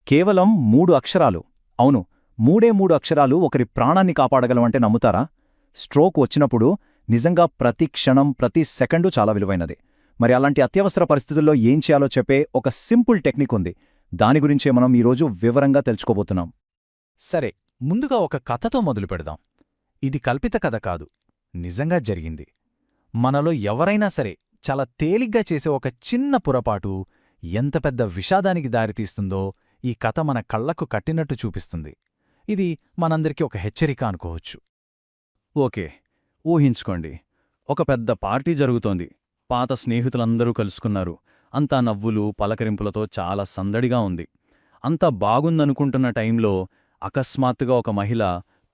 కేవలం 3 అక్షరాలు. అవును, మూడే అక్షరాలు ఒకరి ప్రాణాన్ని కాపాడగలవంటే నమ్ముతారా? స్ట్రోక్ వచ్చినప్పుడు నిజంగా ప్రతి క్షణం, ప్రతి సెకండు చాలా విలువైనది. మరి అలాంటి అత్యవసర పరిస్థితుల్లో ఏం చేయాలో చెప్పే ఒక సింపుల్ టెక్నిక్ ఉంది. దాని గురించే మనం ఈరోజు వివరంగా తెలుసుకోబోతున్నాం. సరే, ముందుగా ఒక కథతో మొదలు పెడదాం. ఇది కల్పిత కథ కాదు, నిజంగా జరిగింది. మనలో ఎవరైనా సరే చాలా తేలిగ్గా చేసే ఒక చిన్న పొరపాటు ఎంత పెద్ద విషాదానికి దారితీస్తుందో ఈ కథ మన కళ్లకు కట్టినట్టు చూపిస్తుంది. ఇది మనందరికీ ఒక హెచ్చరిక అనుకోవచ్చు. ఓకే, ఊహించుకోండి. ఒక పెద్ద పార్టీ జరుగుతోంది. పాత స్నేహితులందరూ కలుసుకున్నారు. అంతా నవ్వులు, పలకరింపులతో చాలా సందడిగా ఉంది. అంతా బాగుందనుకుంటున్న టైంలో అకస్మాత్తుగా ఒక మహిళ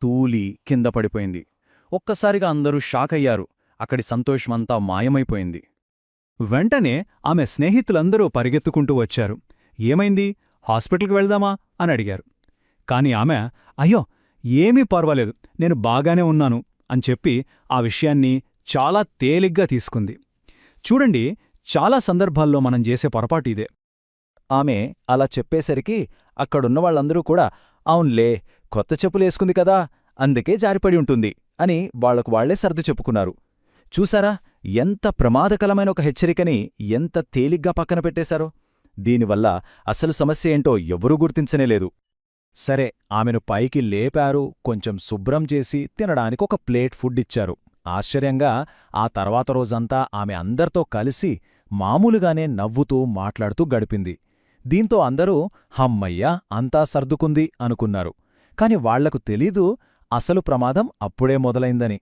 తూలి కింద పడిపోయింది. ఒక్కసారిగా అందరూ షాకయ్యారు. అక్కడి సంతోషమంతా మాయమైపోయింది. వెంటనే ఆమె స్నేహితులందరూ పరిగెత్తుకుంటూ వచ్చారు. ఏమైంది, హాస్పిటల్కి వెళ్దామా అని అడిగారు. కాని ఆమె, అయ్యో ఏమీ పర్వాలేదు, నేను బాగానే ఉన్నాను అని చెప్పి ఆ విషయాన్ని చాలా తేలిగ్గా తీసుకుంది. చూడండి, చాలా సందర్భాల్లో మనం చేసే పొరపాటు ఇదే. ఆమె అలా చెప్పేసరికి అక్కడున్నవాళ్లందరూ కూడా అవున్లే, కొత్త చెప్పులేసుకుంది కదా, అందుకే జారిపడి ఉంటుంది అని వాళ్లకు వాళ్లే సర్ది చెప్పుకున్నారు. చూసారా, ఎంత ప్రమాదకరమైన ఒక హెచ్చరికని ఎంత తేలిగ్గా పక్కన పెట్టేశారో. దీనివల్ల అసలు సమస్య ఏంటో ఎవరూ గుర్తించనేలేదు. సరే, ఆమెను పైకి లేపారు, కొంచెం శుభ్రం చేసి తినడానికి ఒక ప్లేట్ ఫుడ్ ఇచ్చారు. ఆశ్చర్యంగా ఆ తర్వాత రోజంతా ఆమె అందరితో కలిసి మామూలుగానే నవ్వుతూ మాట్లాడుతూ గడిపింది. దీంతో అందరూ హమ్మయ్యా, అంతా సర్దుకుంది అనుకున్నారు. కాని వాళ్లకు తెలీదు అసలు ప్రమాదం అప్పుడే మొదలైందని.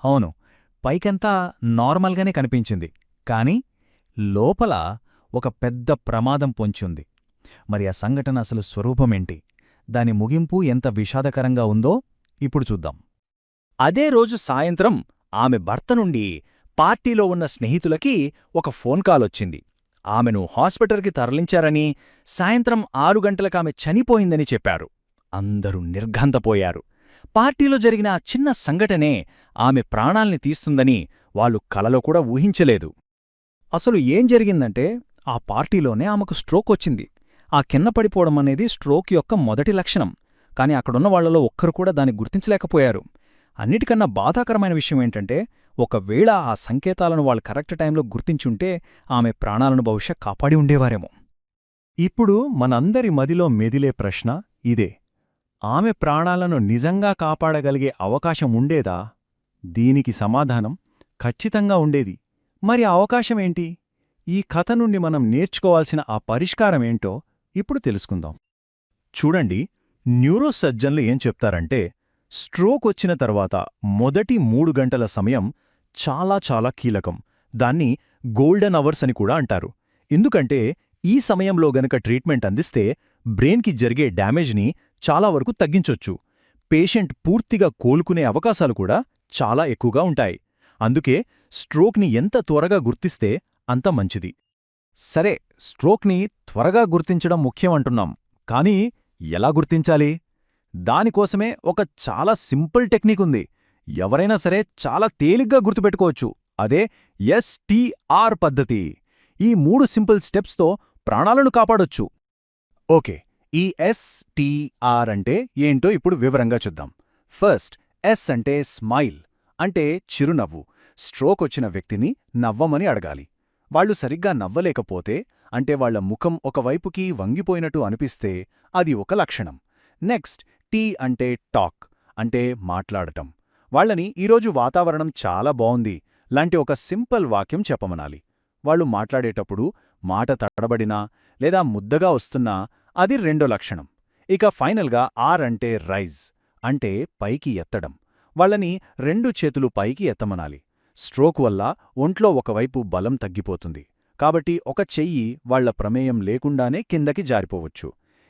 అవును, పైకంతా నార్మల్గానే కనిపించింది, కాని లోపల ఒక పెద్ద ప్రమాదం పొంచుంది. మరి ఆ సంఘటన అసలు స్వరూపమేంటి, దాని ముగింపు ఎంత విషాదకరంగా ఉందో ఇప్పుడు చూద్దాం. అదే రోజు సాయంత్రం ఆమె భర్త నుండి పార్టీలో ఉన్న స్నేహితులకి ఒక ఫోన్ కాలొచ్చింది. ఆమెను హాస్పిటల్కి తరలించారని, సాయంత్రం 6 గంటలకామె చనిపోయిందని చెప్పారు. అందరూ నిర్ఘంతపోయారు. పార్టీలో జరిగిన ఆ చిన్న సంఘటనే ఆమె ప్రాణాల్ని తీస్తుందని వాళ్ళు కలలో కూడా ఊహించలేదు. అసలు ఏం జరిగిందంటే, ఆ పార్టీలోనే ఆమెకు స్ట్రోక్ వచ్చింది. ఆ కింద పడిపోవడం అనేది స్ట్రోక్ యొక్క మొదటి లక్షణం. కాని అక్కడున్న వాళ్లలో ఒక్కరు కూడా దాన్ని గుర్తించలేకపోయారు. అన్నిటికన్నా బాధాకరమైన విషయం ఏంటంటే, ఒకవేళ ఆ సంకేతాలను వాళ్ళు కరెక్ట్ టైంలో గుర్తించుంటే ఆమె ప్రాణాలను బహుశా కాపాడి ఉండేవారేమో. ఇప్పుడు మనందరి మదిలో మెదిలే ప్రశ్న ఇదే: ఆమె ప్రాణాలను నిజంగా కాపాడగలిగే అవకాశం ఉండేదా? దీనికి సమాధానం ఖచ్చితంగా ఉండేది. మరి ఆ అవకాశమేంటి? ఈ కథ నుండి మనం నేర్చుకోవాల్సిన ఆ పరిష్కారమేంటో ఇప్పుడు తెలుసుకుందాం. చూడండి, న్యూరోసర్జన్లు ఏం చెప్తారంటే, స్ట్రోక్ వచ్చిన తర్వాత మొదటి 3 గంటల సమయం చాలా చాలా కీలకం. దాన్ని గోల్డెన్ అవర్స్ అని కూడా అంటారు. ఎందుకంటే ఈ సమయంలో గనక ట్రీట్మెంట్ అందిస్తే బ్రెయిన్కి జరిగే డ్యామేజ్ని చాలా వరకు తగ్గించొచ్చు. పేషెంట్ పూర్తిగా కోలుకునే అవకాశాలు కూడా చాలా ఎక్కువగా ఉంటాయి. అందుకే స్ట్రోక్ని ఎంత త్వరగా గుర్తిస్తే అంత మంచిది. సరే, స్ట్రోక్ని త్వరగా గుర్తించడం ముఖ్యమంటున్నాం, కానీ ఎలా గుర్తించాలి? దానికోసమే ఒక చాలా సింపుల్ టెక్నిక్ ఉంది. ఎవరైనా సరే చాలా తేలిగ్గా గుర్తుపెట్టుకోవచ్చు. అదే STR పద్ధతి. ఈ 3 సింపుల్ స్టెప్స్తో ప్రాణాలను కాపాడొచ్చు. ఓకే, ఈ STR అంటే ఏంటో ఇప్పుడు వివరంగా చూద్దాం. ఫస్ట్, S అంటే స్మైల్, అంటే చిరునవ్వు. స్ట్రోక్ వచ్చిన వ్యక్తిని నవ్వమని అడగాలి. వాళ్లు సరిగ్గా నవ్వలేకపోతే, అంటే వాళ్ల ముఖం ఒకవైపుకి వంగిపోయినట్టు అనిపిస్తే అది ఒక లక్షణం. నెక్స్ట్, T అంటే టాక్, అంటే మాట్లాడటం. వాళ్లని ఈరోజు వాతావరణం చాలా బావుంది లాంటి ఒక సింపుల్ వాక్యం చెప్పమనాలి. వాళ్లు మాట్లాడేటప్పుడు మాట తడబడినా లేదా ముద్దగా వస్తున్నా అది రెండో లక్షణం. ఇక ఫైనల్గా R అంటే రైజ్, అంటే పైకి ఎత్తడం. వాళ్లని 2 చేతులు పైకి ఎత్తమనాలి. స్ట్రోక్ వల్ల ఒంట్లో ఒకవైపు బలం తగ్గిపోతుంది. కాబట్టి ఒక చెయ్యి వాళ్ల ప్రమేయం లేకుండానే కిందకి జారిపోవచ్చు.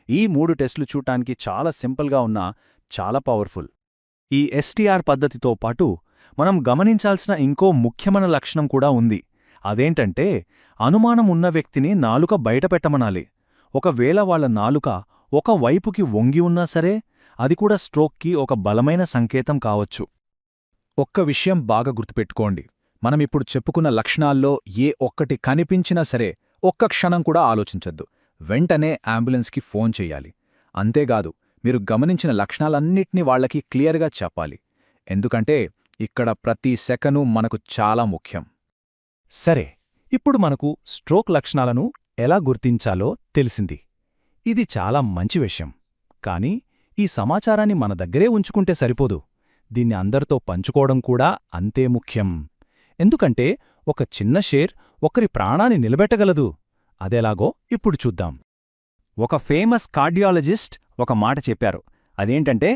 ఈ 3 టెస్టులు చూడటానికి చాలా సింపుల్గా ఉన్నా చాలా పవర్ఫుల్. ఈ STR పద్ధతితో పాటు మనం గమనించాల్సిన ఇంకో ముఖ్యమైన లక్షణం కూడా ఉంది. అదేంటంటే, అనుమానం ఉన్న వ్యక్తిని నాలుక బయటపెట్టమనాలి. ఒకవేళ వాళ్ల నాలుక ఒక వైపుకి వంగి ఉన్నా సరే, అది కూడా స్ట్రోక్కి ఒక బలమైన సంకేతం కావచ్చు. ఒక్క విషయం బాగా గుర్తుపెట్టుకోండి. మనమిప్పుడు చెప్పుకున్న లక్షణాల్లో ఏ ఒక్కటి కనిపించినా సరే ఒక్క క్షణం కూడా ఆలోచించొద్దు. వెంటనే అంబులెన్స్కి ఫోన్ చెయ్యాలి. అంతేగాదు, మీరు గమనించిన లక్షణాలన్నిటినీ వాళ్లకి క్లియర్గా చెప్పాలి. ఎందుకంటే ఇక్కడ ప్రతి సెకను మనకు చాలా ముఖ్యం. సరే, ఇప్పుడు మనకు స్ట్రోక్ లక్షణాలను ఎలా గుర్తించాలో తెలిసింది. ఇది చాలా మంచి విషయం. కానీ ఈ సమాచారాన్ని మన దగ్గరే ఉంచుకుంటే సరిపోదు. దీన్ని అందరితో పంచుకోవడం కూడా అంతే ముఖ్యం. ఎందుకంటే ఒక చిన్న షేర్ ఒకరి ప్రాణాన్ని నిలబెట్టగలదు. అదెలాగో ఇప్పుడు చూద్దాం. ఒక ఫేమస్ కార్డియాలజిస్ట్ ఒక మాట చెప్పారు. అదేంటంటే,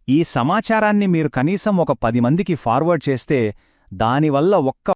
ఈ సమాచారాన్ని మీరు కనీసం ఒక 10 మందికి ఫార్వర్డ్ చేస్తే దానివల్ల ఒక్క